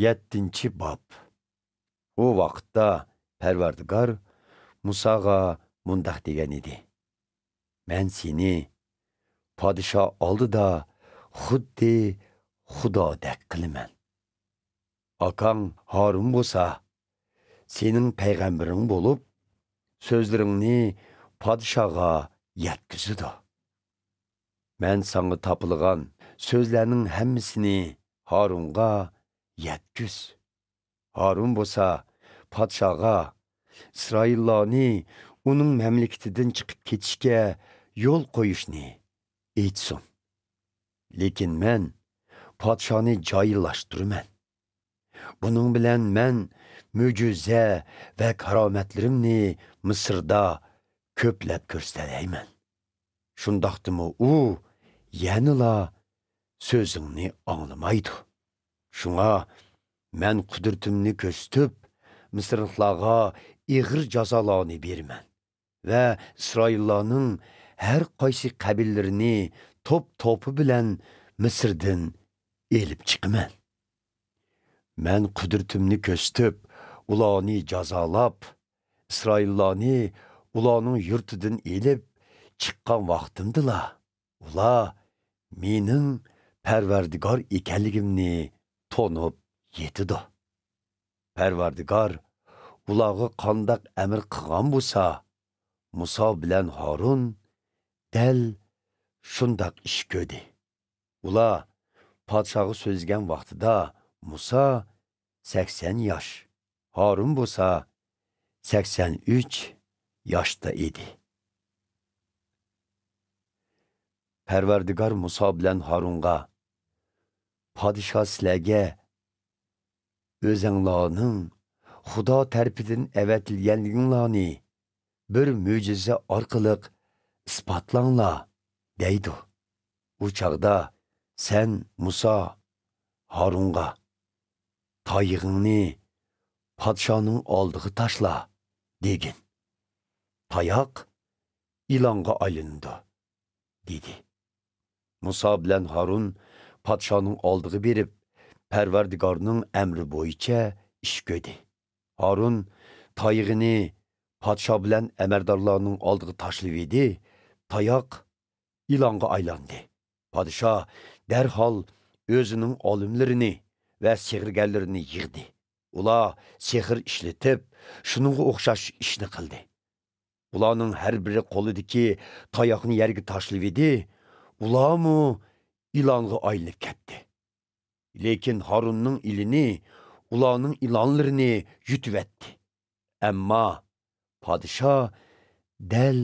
7-chi bob. O vaqtda Parvardigor Musoga mundaq degan edi. Men seni podsho oldida xuddi Xudodek qilaman. Akang Harun bo'lsa, sening payg'ambaring bo'lib, so'zlaringni podshoga yetkizidi. Men sana topilgan so'zlarning hammasini Harunga yetkiz. Harun bo'lsa, podshoga İsraillarni uning mamlakatidan chiqib ketishga yo'l qo'yishni aytsin. Lekin men podshoni joylashtiraman. Buning bilan men mo'jiza va karomatlarimni Misrda ko'plab ko'rsatyman. Shundaqdimi u yanila so'zingni anglamaydi. Shunga men qudratimni ko'rsatib, Misrliklarga ig'ir jazolarni beraman va İsraillarning har qaysi qabillarini to'pi bilan Misrdan elib chiqaman. Men qudratimni ko'rsatib, ularni jazolab, İsraillarni ularning yurtidan elib chiqqan vaqtimdila, ular mening Parvardigor ekanligimni tonib yetidi. Parvardigor ularga qandaq amr qilgan bo'lsa, Muso bilan Harun dal shundaq ish ko'rdi. Ular podshoga so'zgan vaqtida Muso 80 yosh, Harun bo'lsa 83 yoshda edi. Parvardigor Muso bilan Harunga podsho sizlarga o'zinglarning Xudo tarafidan avatilganliginglarni bir mo'jiza orqali isbotlanglar deydi. U chaqda sen Muso Harunga tayig'ingni podshoning oldiga tashla degin. Tayoq ilonga aylandi dedi. Muso bilan Harun podshoning oldiga berib, Parvardigorning amri bo'yicha ish ko'rdi. Harun tayig'ini podsho bilan amaldorlarning oldiga tashlab edi. Tayoq ilonga aylandi. Podsho darhol o'zining olimlarini va sehrgarlarini yig'di. Ular sehr ishlatib, shuningga o'xshash ishni qildi. Ularning har biri qo'lidagi tayoqni yerga tashlab edi. Ularmu ilonga aylanib ketdi. Lekin Harunning ilini ularning ilonlarini yutib etdi. Ammo podsho dal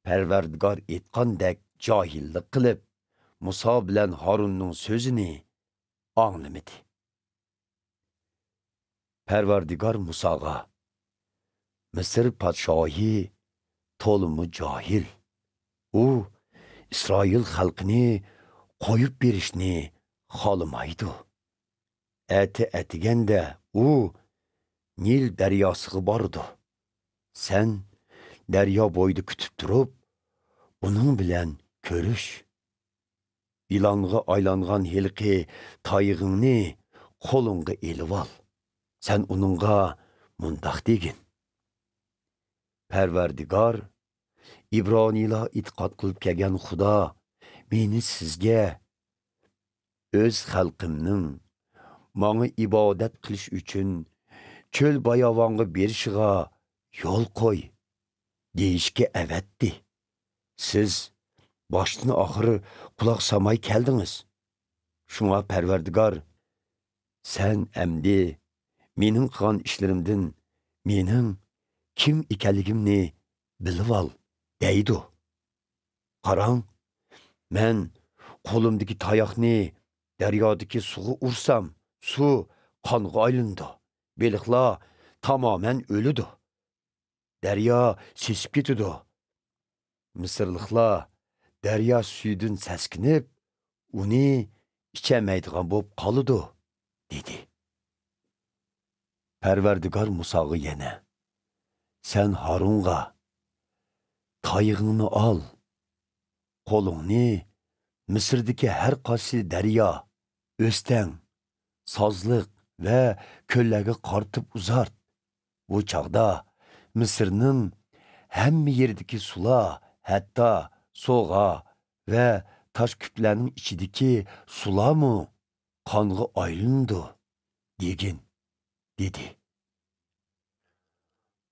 Parvardigor aytgandek johillik qilib, Muso bilan Harunning so'zini anglamadi. Parvardigor Musoga: Misr podshohi to'limi johil. U İsrail xalqini qo'yib berishni xohlamaydi. Atiganda u Nil daryosiga bordi. Sen daryo bo'yida kutib turib, uning bilan ko'rish. İlonga aylangan hilqi tayig'ingni qo'lingga elib ol. Sen uningga mundaq degin. Parvardigor, İbroniylar itiqod qilib kelgan Xudo meni sizga o'z xalqimning menga ibodat qilish uchun cho'l bayovonga berishiga yo'l qo'y deyishga avatdi. Siz boshdan oxiri quloq solmay keldingiz. Shunga Parvardigor, sen amdi mening qilgan ishlarimdan mening kim ekanligimni bilib ol deydi. Qarang, men qo'limdagi tayoqni daryodagi suvga ursam, suv qonga aylandi. Beliqlar tamoman o'lidi. Daryo sesib ketidi. Misrliklar daryo suyidan saskinib, uni ichamaydigan bo'lib qoladi, dedi. Parvardigor Musoga yana: Sen Harunga tayig'ingni ol, qo'lingni Misrdagi har qaysi daryo, o'stang, sozliq ve kölləgi qartıb uzart. Bu çağda Mısır'nın həmmi yerdiki sula, hətta soğa və taş küplərinin içidiki sula mı qanğı aylındı, degin, dedi.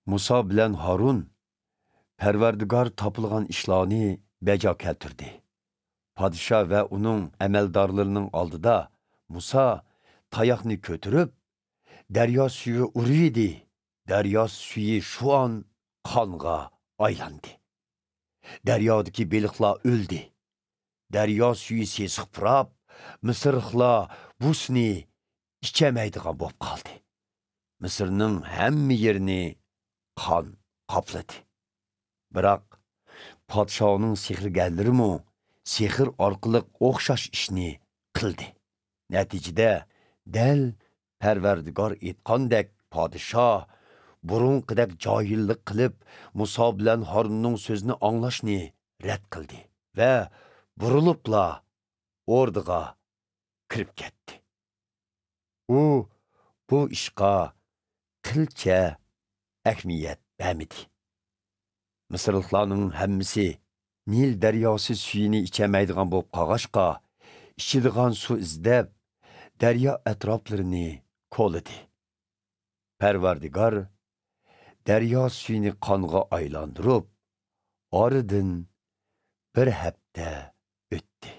Musa bilen Harun, Pərverdigar tapılğan işlarını bəca keltirdi. Padişah və onun əməldarlarının aldıda Musa tayaqını götürüp derya suyu uruydu. Derya suyu şu an kanğa aylandı. Deryadaki balıklar öldü. Derya suyu sesik pırap, Mısırlıqlar bu sini içemeydiğen bop kaldı. Mısır'nın həmmi yerini kan kapladı. Bırak padişahının sehirgərləri mi sehir arqılıq oxşaş işini qıldı. Nəticədə dəl Pərverdigar etqandək padişah burunqidək cahillik qılıb Musa bilan Harunның sözünü anlaşını rədd qıldı və burulubla orduğa kirib ketdi. O bu işqa qilçə əhmiyyət bəmidi. Mısırlıqlarının həmmisi Nil dəryası suyunu içəməydiğən bu qağaşqa içidiğən su izləb dərya ətraflarını koladı. Pərverdigar dərya suyunu qanğa aylandırıb arıdın bir həftə ötdi.